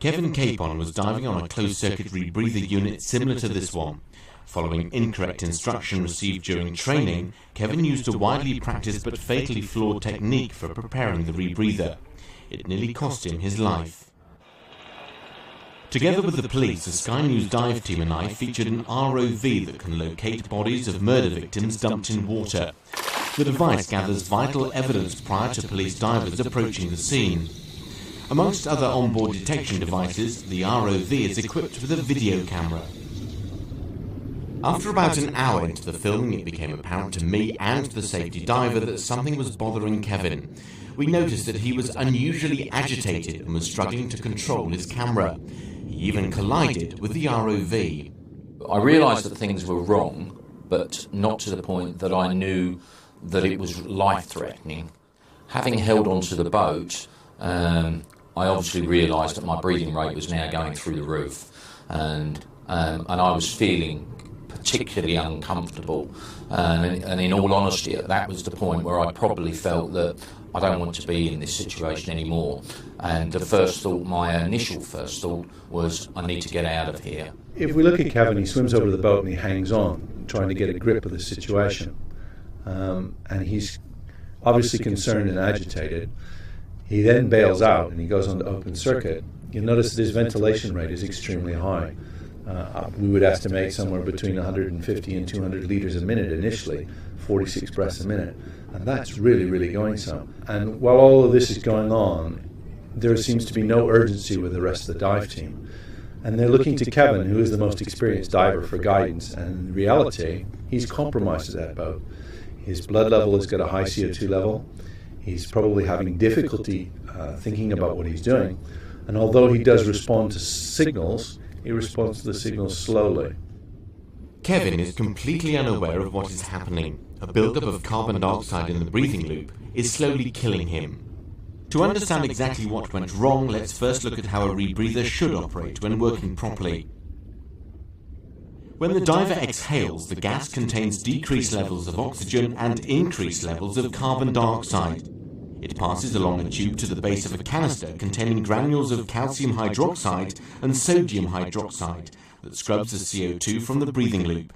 Kevin Capon was diving on a closed-circuit rebreather unit similar to this one. Following incorrect instruction received during training, Kevin used a widely practiced but fatally flawed technique for preparing the rebreather. It nearly cost him his life. Together with the police, the Sky News dive team and I featured an ROV that can locate bodies of murder victims dumped in water. The device gathers vital evidence prior to police divers approaching the scene. Amongst other onboard detection devices, the ROV is equipped with a video camera. After about an hour into the filming, it became apparent to me and the safety diver that something was bothering Kevin. We noticed that he was unusually agitated and was struggling to control his camera. He even collided with the ROV. I realised that things were wrong, but not to the point that I knew that it was life-threatening. Having held onto the boat, I obviously realised that my breathing rate was now going through the roof, and I was feeling particularly uncomfortable. And in all honesty, that was the point where I probably felt that I don't want to be in this situation anymore. And the first thought, my initial first thought, was I need to get out of here. If we look at Kevin, he swims over to the boat and he hangs on, trying to get a grip of the situation. And he's obviously concerned and agitated. He then bails out and he goes on to open circuit. You'll notice that his ventilation rate is extremely high. We would estimate somewhere between 150 and 200 litres a minute initially, 46 breaths a minute. And that's really, really going some. And while all of this is going on, there seems to be no urgency with the rest of the dive team. And they're looking to Kevin, who is the most experienced diver, for guidance. And in reality, he's compromised at that boat. His blood level has got a high CO2 level. He's probably having difficulty thinking about what he's doing. And although he does respond to signals, he responds to the signals slowly. Kevin is completely unaware of what is happening. A buildup of carbon dioxide in the breathing loop is slowly killing him. To understand exactly what went wrong, let's first look at how a rebreather should operate when working properly. When the diver exhales, the gas contains decreased levels of oxygen and increased levels of carbon dioxide. It passes along a tube to the base of a canister containing granules of calcium hydroxide and sodium hydroxide that scrubs the CO2 from the breathing loop.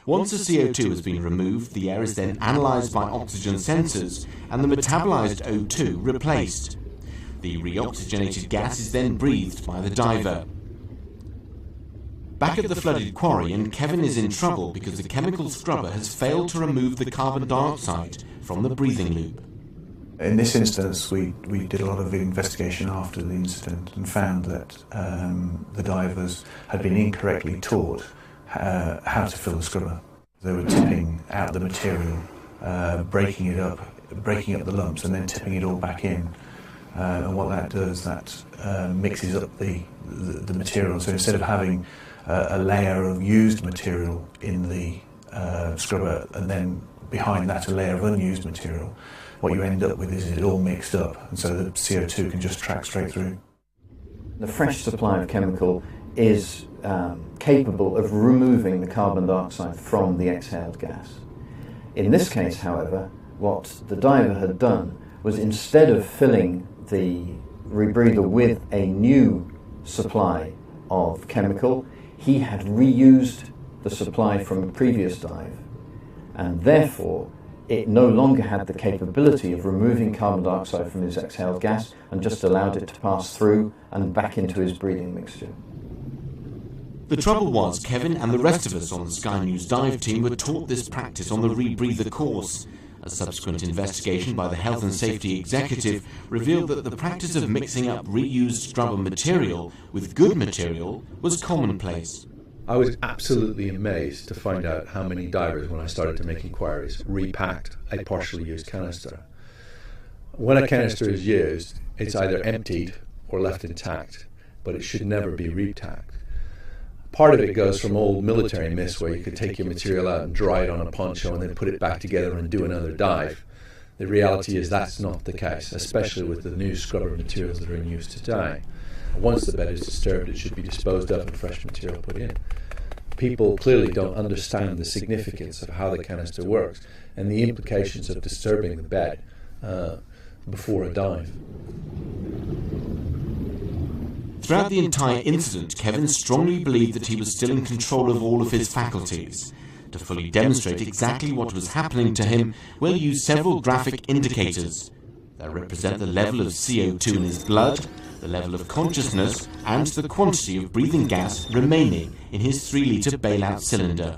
Once the CO2 has been removed, the air is then analysed by oxygen sensors and the metabolised O2 replaced. The reoxygenated gas is then breathed by the diver. Back at the flooded quarry, and Kevin is in trouble because the chemical scrubber has failed to remove the carbon dioxide from the breathing loop. In this instance, we did a lot of investigation after the incident and found that the divers had been incorrectly taught how to fill the scrubber. They were tipping out the material, breaking up the lumps and then tipping it all back in. And what that does, that mixes up the material. So instead of having a layer of used material in the scrubber and then behind that a layer of unused material, what you end up with is it all mixed up, and so the CO2 can just track straight through. The fresh supply of chemical is capable of removing the carbon dioxide from the exhaled gas. In this case, however, what the diver had done was, instead of filling the rebreather with a new supply of chemical, he had reused the supply from the previous dive, and therefore it no longer had the capability of removing carbon dioxide from his exhaled gas and just allowed it to pass through and back into his breathing mixture. The trouble was, Kevin and the rest of us on the Sky News dive team were taught this practice on the Rebreather course. A subsequent investigation by the Health and Safety Executive revealed that the practice of mixing up reused scrubber material with good material was commonplace. I was absolutely amazed to find out how many divers, when I started to make inquiries, repacked a partially used canister. When a canister is used, it's either emptied or left intact, but it should never be retacked. Part of it goes from old military myths where you could take your material out and dry it on a poncho and then put it back together and do another dive. The reality is that's not the case, especially with the new scrubber materials that are in use today. Once the bed is disturbed, it should be disposed of and fresh material put in. People clearly don't understand the significance of how the canister works and the implications of disturbing the bed before a dive. Throughout the entire incident, Kevin strongly believed that he was still in control of all of his faculties. To fully demonstrate exactly what was happening to him, we'll use several graphic indicators that represent the level of CO2 in his blood, the level of consciousness, and the quantity of breathing gas remaining in his 3-litre bailout cylinder.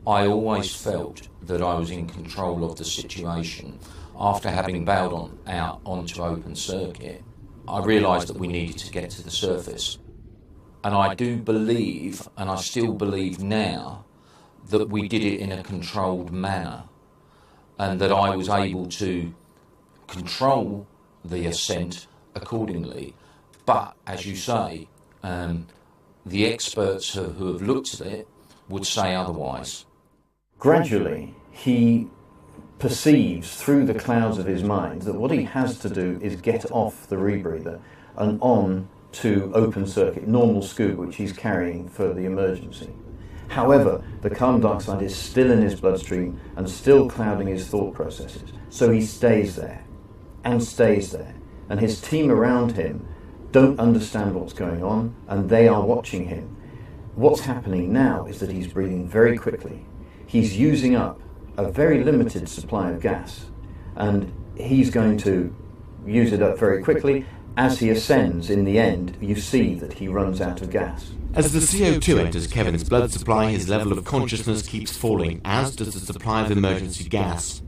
I always felt that I was in control of the situation. After having bailed out onto open circuit, I realised that we needed to get to the surface. And I do believe, and I still believe now, that we did it in a controlled manner, and that I was able to control the ascent accordingly. But, as you say, the experts who have looked at it would say otherwise. Gradually, he perceives through the clouds of his mind that what he has to do is get off the rebreather and on to open circuit, normal scuba, which he's carrying for the emergency. However, the carbon dioxide is still in his bloodstream and still clouding his thought processes. So he stays there and stays there. And his team around him don't understand what's going on, and they are watching him. What's happening now is that he's breathing very quickly. He's using up a very limited supply of gas, and he's going to use it up very quickly. As he ascends, in the end, you see that he runs out of gas. As the CO2 enters Kevin's blood supply, his level of consciousness keeps falling, as does the supply of emergency gas.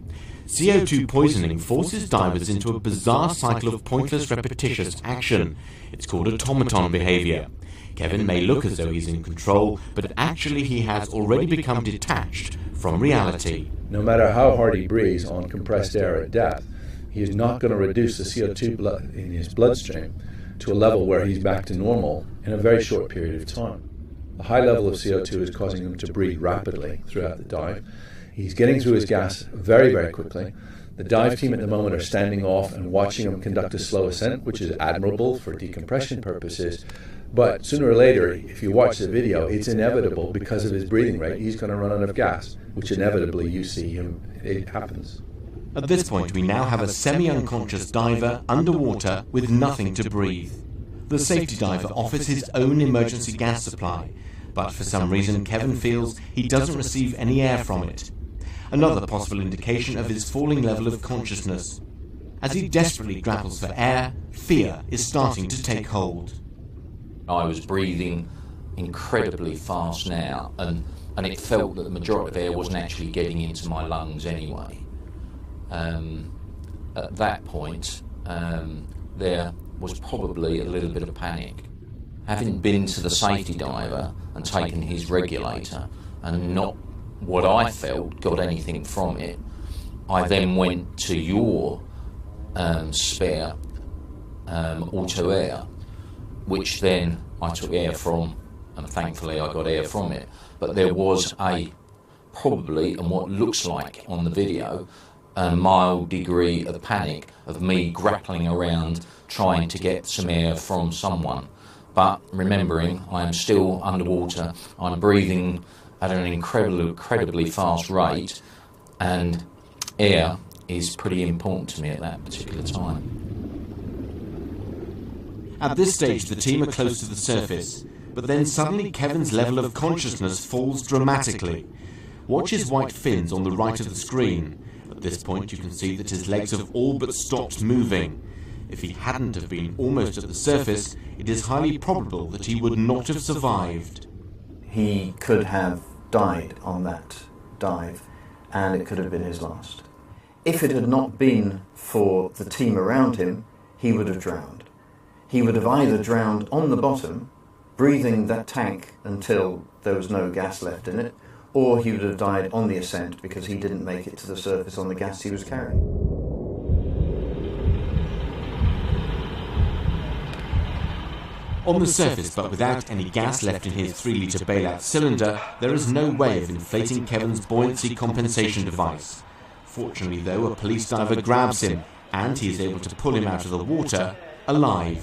CO2 poisoning forces divers into a bizarre cycle of pointless repetitious action. It's called automaton behavior. Kevin may look as though he's in control, but actually he has already become detached from reality. No matter how hard he breathes on compressed air at depth, he is not going to reduce the CO2 in his bloodstream to a level where he's back to normal in a very short period of time. A high level of CO2 is causing him to breathe rapidly throughout the dive. He's getting through his gas very, very quickly. The dive team at the moment are standing off and watching him conduct a slow ascent, which is admirable for decompression purposes. But sooner or later, if you watch the video, it's inevitable because of his breathing rate, he's going to run out of gas, which inevitably you see him, it happens. At this point, we now have a semi-unconscious diver underwater with nothing to breathe. The safety diver offers his own emergency gas supply, but for some reason Kevin feels he doesn't receive any air from it. Another possible indication of his falling level of consciousness. As he desperately grapples for air, fear is starting to take hold. I was breathing incredibly fast now, and it felt that the majority of air wasn't actually getting into my lungs anyway. At that point, there was probably a little bit of panic. Having been to the safety diver and taken his regulator and not what I felt got anything from it, I then went to your spare auto air, which then I took air from, and thankfully I got air from it. But there was probably, and what looks like on the video, a mild degree of panic of me grappling around trying to get some air from someone. But remembering I am still underwater, I'm breathing at an incredibly fast rate, and air is pretty important to me at that particular time. At this stage, the team are close to the surface, but then suddenly Kevin's level of consciousness falls dramatically. Watch his white fins on the right of the screen. At this point, you can see that his legs have all but stopped moving. If he hadn't have been almost at the surface, it is highly probable that he would not have survived. He could have died on that dive, and it could have been his last. If it had not been for the team around him, he would have drowned. He would have either drowned on the bottom, breathing that tank until there was no gas left in it, or he would have died on the ascent because he didn't make it to the surface on the gas he was carrying. On the surface, but without any gas left in his 3-litre bailout cylinder, there is no way of inflating Kevin's buoyancy compensation device. Fortunately though, a police diver grabs him, and he is able to pull him out of the water alive.